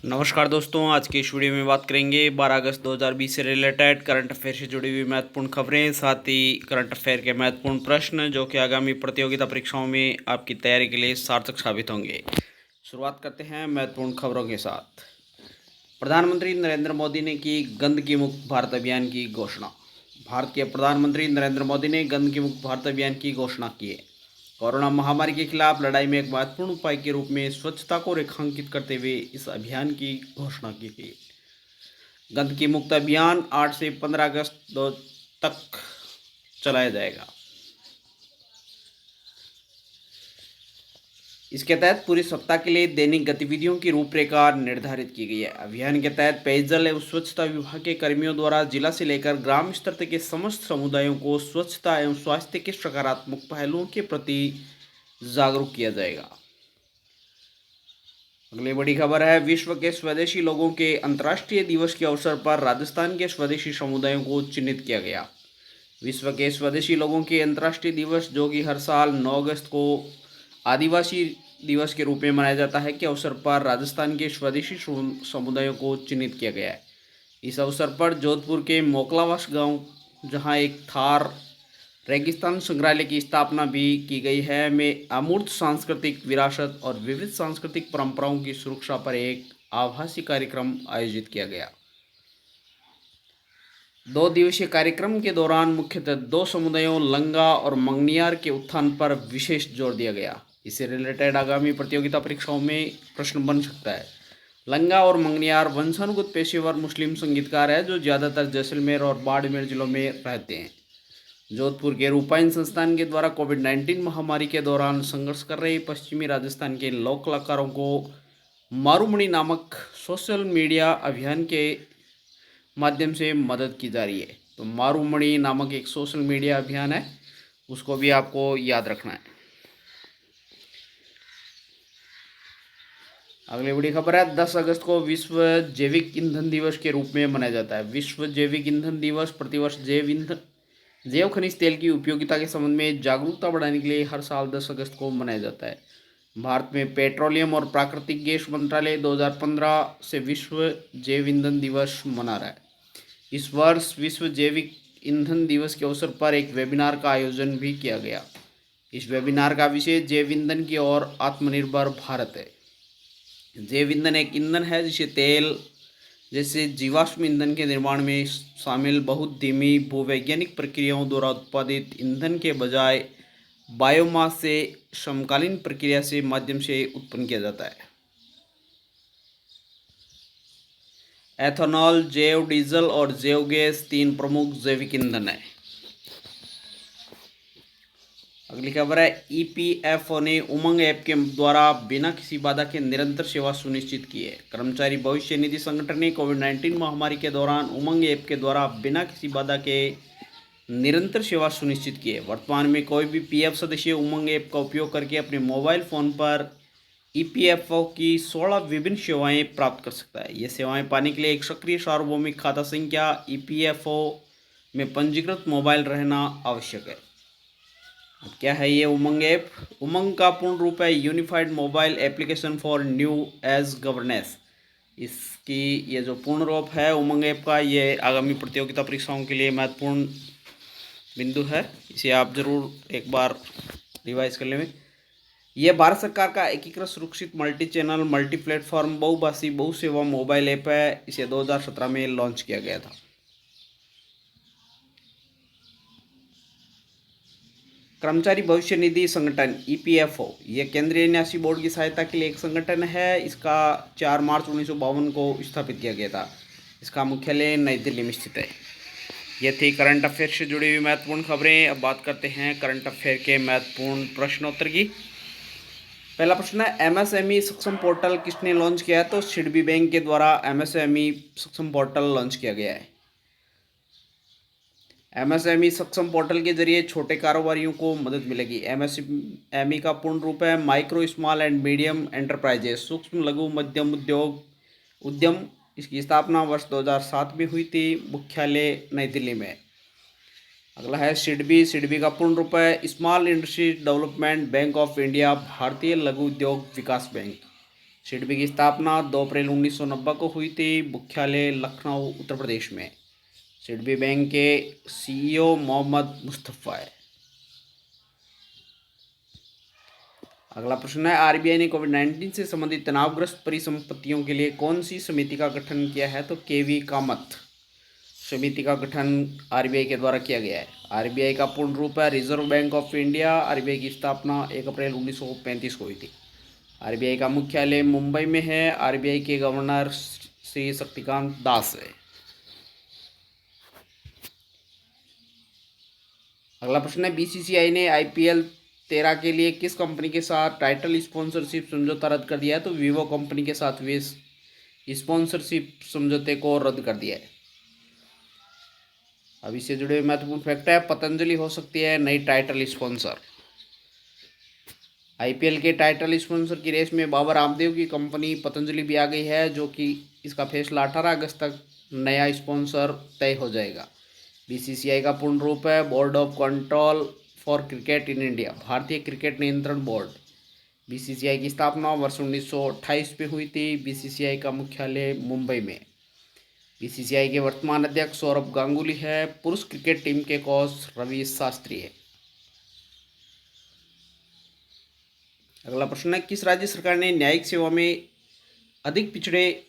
नमस्कार दोस्तों, आज की इस वीडियो में बात करेंगे 12 अगस्त 2020 से रिलेटेड करंट अफेयर से जुड़ी हुई महत्वपूर्ण खबरें, साथ ही करंट अफेयर के महत्वपूर्ण प्रश्न जो कि आगामी प्रतियोगिता परीक्षाओं में आपकी तैयारी के लिए सार्थक साबित होंगे। शुरुआत करते हैं महत्वपूर्ण खबरों के साथ। प्रधानमंत्री नरेंद्र मोदी ने की गंदगी मुक्त भारत अभियान की घोषणा। भारत के प्रधानमंत्री नरेंद्र मोदी ने गंदगी मुक्त भारत अभियान की घोषणा की है। कोरोना महामारी के खिलाफ लड़ाई में एक महत्वपूर्ण उपाय के रूप में स्वच्छता को रेखांकित करते हुए इस अभियान की घोषणा की गई। गंदगी मुक्त अभियान 8 से 15 अगस्त तक चलाया जाएगा। इसके तहत पूरे सप्ताह के लिए दैनिक गतिविधियों की रूपरेखा निर्धारित की गई है। अभियान के तहत पेयजल एवं स्वच्छता विभाग के कर्मियों द्वारा जिला से लेकर ग्राम स्तर तक के समस्त समुदायों को स्वच्छता एवं स्वास्थ्य के सकारात्मक पहलुओं के प्रति जागरूक किया जाएगा। अगली बड़ी खबर है, विश्व के स्वदेशी लोगों के अंतर्राष्ट्रीय दिवस के अवसर पर राजस्थान के स्वदेशी समुदायों को चिन्हित किया गया। विश्व के स्वदेशी लोगों के अंतर्राष्ट्रीय दिवस, जो कि हर साल 9 अगस्त को आदिवासी दिवस के रूप में मनाया जाता है, के अवसर पर राजस्थान के स्वदेशी समुदायों को चिन्हित किया गया है। इस अवसर पर जोधपुर के मोकलावास गांव, जहां एक थार रेगिस्तान संग्रहालय की स्थापना भी की गई है, में अमूर्त सांस्कृतिक विरासत और विविध सांस्कृतिक परंपराओं की सुरक्षा पर एक आभासी कार्यक्रम आयोजित किया गया। 2 दिवसीय कार्यक्रम के दौरान मुख्यतः 2 समुदायों लंगा और मंगनियार के उत्थान पर विशेष जोर दिया गया। इससे रिलेटेड आगामी प्रतियोगिता परीक्षाओं में प्रश्न बन सकता है। लंगा और मंगनियार वंशानुगत पेशेवर मुस्लिम संगीतकार है जो ज़्यादातर जैसलमेर और बाड़मेर जिलों में रहते हैं। जोधपुर के रूपायन संस्थान के द्वारा कोविड-19 महामारी के दौरान संघर्ष कर रहे पश्चिमी राजस्थान के लोक कलाकारों को मारूमणि नामक सोशल मीडिया अभियान के माध्यम से मदद की जा रही है। तो मारूमणि नामक एक सोशल मीडिया अभियान है, उसको भी आपको याद रखना है। अगली बड़ी खबर है, 10 अगस्त को विश्व जैविक ईंधन दिवस के रूप में मनाया जाता है। विश्व जैविक ईंधन दिवस प्रतिवर्ष जैव खनिज तेल की उपयोगिता के संबंध में जागरूकता बढ़ाने के लिए हर साल 10 अगस्त को मनाया जाता है। भारत में पेट्रोलियम और प्राकृतिक गैस मंत्रालय 2015 से विश्व जैव ईंधन दिवस मना रहा है। इस वर्ष विश्व जैविक ईंधन दिवस के अवसर पर एक वेबिनार का आयोजन भी किया गया। इस वेबिनार का विषय जैव ईंधन की ओर आत्मनिर्भर भारत है। जैव ईंधन एक ईंधन है जिसे तेल जैसे जीवाश्म ईंधन के निर्माण में शामिल बहुत धीमी भूवैज्ञानिक प्रक्रियाओं द्वारा उत्पादित ईंधन के बजाय बायोमास से समकालीन प्रक्रिया से माध्यम से उत्पन्न किया जाता है। एथेनॉल, जैव डीजल और जैव गैस 3 प्रमुख जैविक ईंधन है। अगली खबर है, ईपीएफओ ने उमंग ऐप के द्वारा बिना किसी बाधा के निरंतर सेवा सुनिश्चित की है। कर्मचारी भविष्य निधि संगठन ने कोविड-19 महामारी के दौरान उमंग ऐप के द्वारा बिना किसी बाधा के निरंतर सेवा सुनिश्चित की है। वर्तमान में कोई भी पीएफ सदस्य उमंग ऐप का उपयोग करके अपने मोबाइल फ़ोन पर ईपीएफओ की 16 विभिन्न सेवाएं प्राप्त कर सकता है। ये सेवाएं पाने के लिए एक सक्रिय सार्वभौमिक खाता संख्या ईपीएफओ में पंजीकृत मोबाइल रहना आवश्यक है। क्या है ये उमंग ऐप? उमंग का पूर्ण रूप है unified mobile application for new age governance. इसकी ये जो पूर्ण रूप है उमंग ऐप का, ये आगामी प्रतियोगिता परीक्षाओं के लिए महत्वपूर्ण बिंदु है। इसे आप जरूर एक बार रिवाइज कर लें। यह भारत सरकार का एकीकृत सुरक्षित मल्टी चैनल मल्टी प्लेटफॉर्म बहुभाषी बहुसेवा मोबाइल ऐप है। इसे 2017 में लॉन्च किया गया था। कर्मचारी भविष्य निधि संगठन ईपीएफओ यह केंद्रीय न्यासी बोर्ड की सहायता के लिए एक संगठन है। इसका 4 मार्च 1952 को स्थापित किया गया था। इसका मुख्यालय नई दिल्ली में स्थित है। ये थी करंट अफेयर से जुड़ी हुई महत्वपूर्ण खबरें। अब बात करते हैं करंट अफेयर के महत्वपूर्ण प्रश्नोत्तर की। पहला प्रश्न है, एमएसएमई सक्षम पोर्टल किसने लॉन्च किया है? तो सिडबी बैंक के द्वारा एमएसएमई सक्षम पोर्टल लॉन्च किया गया है। एमएसएमई सक्षम पोर्टल के जरिए छोटे कारोबारियों को मदद मिलेगी। एमएसएमई का पूर्ण रूप है micro small and medium enterprises, सूक्ष्म लघु मध्यम उद्यम। इसकी स्थापना वर्ष 2007 में हुई थी। मुख्यालय नई दिल्ली में। अगला है सिडबी का पूर्ण रूप है small industry development bank of India, भारतीय लघु उद्योग विकास बैंक। सिडबी की स्थापना 2 अप्रैल 1990 को हुई थी। मुख्यालय लखनऊ उत्तर प्रदेश में। सिडबी बैंक के सीईओ मोहम्मद मुस्तफ़ा है। अगला प्रश्न है, आरबीआई ने कोविड-19 से संबंधित तनावग्रस्त परिसंपत्तियों के लिए कौन सी समिति का गठन किया है? तो केवी कामत समिति का गठन आरबीआई के द्वारा किया गया है। आरबीआई का पूर्ण रूप है reserve bank of India. RBI की स्थापना 1 अप्रैल 1935 को हुई थी। आरबीआई का मुख्यालय मुंबई में है। आरबीआई के गवर्नर श्री शक्तिकांत दास है। अगला प्रश्न है, बीसीसीआई ने आईपीएल 13 के लिए किस कंपनी के साथ टाइटल स्पॉन्सरशिप समझौता रद्द कर दिया है? तो वीवो कंपनी के साथ वे स्पॉन्सरशिप समझौते को रद्द कर दिया है। अब इससे जुड़े हुए महत्वपूर्ण फैक्ट है, पतंजलि हो सकती है नई टाइटल स्पॉन्सर। आईपीएल के टाइटल स्पॉन्सर की रेस में बाबा रामदेव की कंपनी पतंजलि भी आ गई है, जो कि इसका फैसला 18 अगस्त तक नया स्पॉन्सर तय हो जाएगा। बीसीसीआई का पूर्ण रूप है board of control for cricket in India, भारतीय क्रिकेट नियंत्रण बोर्ड। बीसीसीआई की स्थापना वर्ष 1928 में हुई थी। बीसीसीआई का मुख्यालय मुंबई में। बीसीसीआई के वर्तमान अध्यक्ष सौरभ गांगुली है। पुरुष क्रिकेट टीम के कोच रवि शास्त्री है। अगला प्रश्न है, किस राज्य सरकार ने न्यायिक सेवा में अधिक पिछड़े,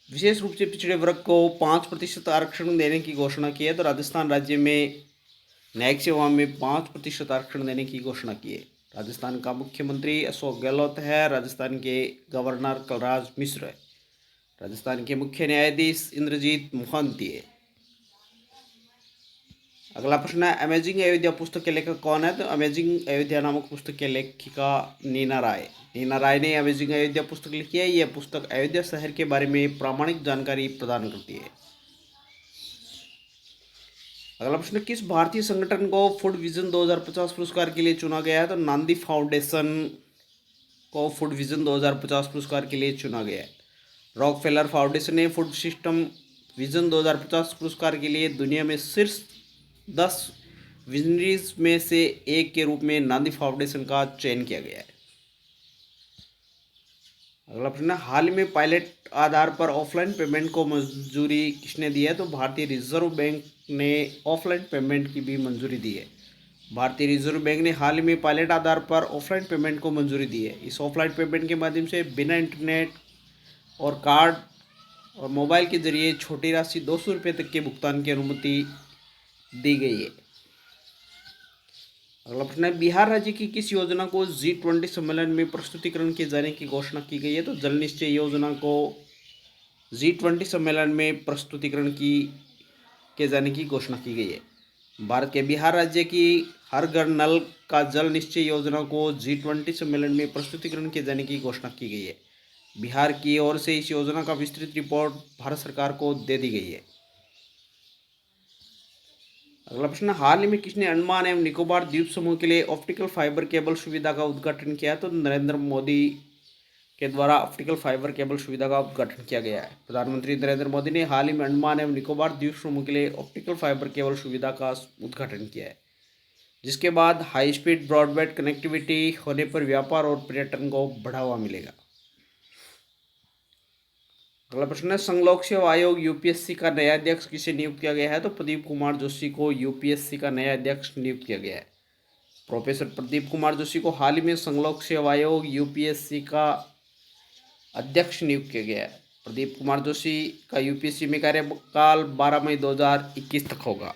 विशेष रूप से पिछड़े वर्ग को 5% आरक्षण देने की घोषणा की है? तो राजस्थान राज्य में न्यायिक सेवा में 5% आरक्षण देने की घोषणा की है। राजस्थान का मुख्यमंत्री अशोक गहलोत है। राजस्थान के गवर्नर कलराज मिश्र है। राजस्थान के मुख्य न्यायाधीश इंद्रजीत मोहंती है। अगला प्रश्न है, अमेजिंग अयोध्या पुस्तक के लेखक कौन है? तो अमेजिंग अयोध्या नामक पुस्तक के लेखिका नीना राय। नीना राय ने अमेजिंग अयोध्या पुस्तक लिखी है। यह पुस्तक अयोध्या शहर के बारे में प्रामाणिक जानकारी प्रदान करती है। अगला प्रश्न, किस भारतीय संगठन को फूड विजन 2050 पुरस्कार के लिए चुना गया है? तो नांदी फाउंडेशन को फूड विजन 2050 पुरस्कार के लिए चुना गया है। रॉकफेलर फाउंडेशन ने फूड सिस्टम विजन 2050 पुरस्कार के लिए दुनिया में शीर्ष 10 विजनरीज में से एक के रूप में नांदी फाउंडेशन का चयन किया गया है। अगला प्रश्न, हाल ही में पायलट आधार पर ऑफलाइन पेमेंट को मंजूरी किसने दी है? तो भारतीय रिजर्व बैंक ने ऑफलाइन पेमेंट की भी मंजूरी दी है। भारतीय रिजर्व बैंक ने हाल ही में पायलट आधार पर ऑफलाइन पेमेंट को मंजूरी दी है। इस ऑफलाइन पेमेंट के माध्यम से बिना इंटरनेट और कार्ड और मोबाइल के जरिए छोटी राशि 200 रुपये तक के भुगतान की अनुमति दी गई है। अगला प्रश्न है, बिहार राज्य की किस योजना को G20 सम्मेलन में प्रस्तुतिकरण किए जाने की घोषणा की गई है? तो जल निश्चय योजना को G20 सम्मेलन में प्रस्तुतिकरण किए जाने की घोषणा की गई है। भारत के बिहार राज्य की हर घर नल का जल निश्चय योजना को G20 सम्मेलन में प्रस्तुतिकरण किए जाने की घोषणा की गई है। बिहार की ओर से इस योजना का विस्तृत रिपोर्ट भारत सरकार को दे दी गई है। अगला प्रश्न, हाल ही में किसने अंडमान एवं निकोबार द्वीप समूह के लिए ऑप्टिकल फाइबर केबल सुविधा का उद्घाटन किया? तो नरेंद्र मोदी के द्वारा ऑप्टिकल फाइबर केबल सुविधा का उद्घाटन किया गया है। प्रधानमंत्री नरेंद्र मोदी ने हाल ही में अंडमान एवं निकोबार द्वीप समूह के लिए ऑप्टिकल फाइबर केबल सुविधा का उद्घाटन किया है, जिसके बाद हाई स्पीड ब्रॉडबैंड कनेक्टिविटी होने पर व्यापार और पर्यटन को बढ़ावा मिलेगा। अगला प्रश्न है, संघ लोक सेवा आयोग यूपीएससी का नया अध्यक्ष किसे नियुक्त किया गया है? तो प्रदीप कुमार जोशी को यूपीएससी का नया अध्यक्ष नियुक्त किया गया है। प्रोफेसर प्रदीप कुमार जोशी को हाल ही में संघ लोक सेवा आयोग यूपीएससी का अध्यक्ष नियुक्त किया गया है। प्रदीप कुमार जोशी का यूपीएससी में कार्यकाल 12 मई 2021 तक होगा।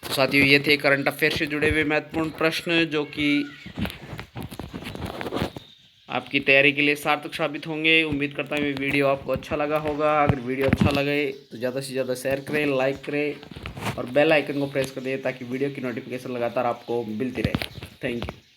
तो साथियों, ये थे करंट अफेयर से जुड़े हुए महत्वपूर्ण प्रश्न, जो कि आपकी तैयारी के लिए सार्थक साबित होंगे। उम्मीद करता हूँ ये वीडियो आपको अच्छा लगा होगा। अगर वीडियो अच्छा लगे तो ज़्यादा से ज़्यादा शेयर करें, लाइक करें और बेल आइकन को प्रेस कर दें, ताकि वीडियो की नोटिफिकेशन लगातार आपको मिलती रहे। Thank you.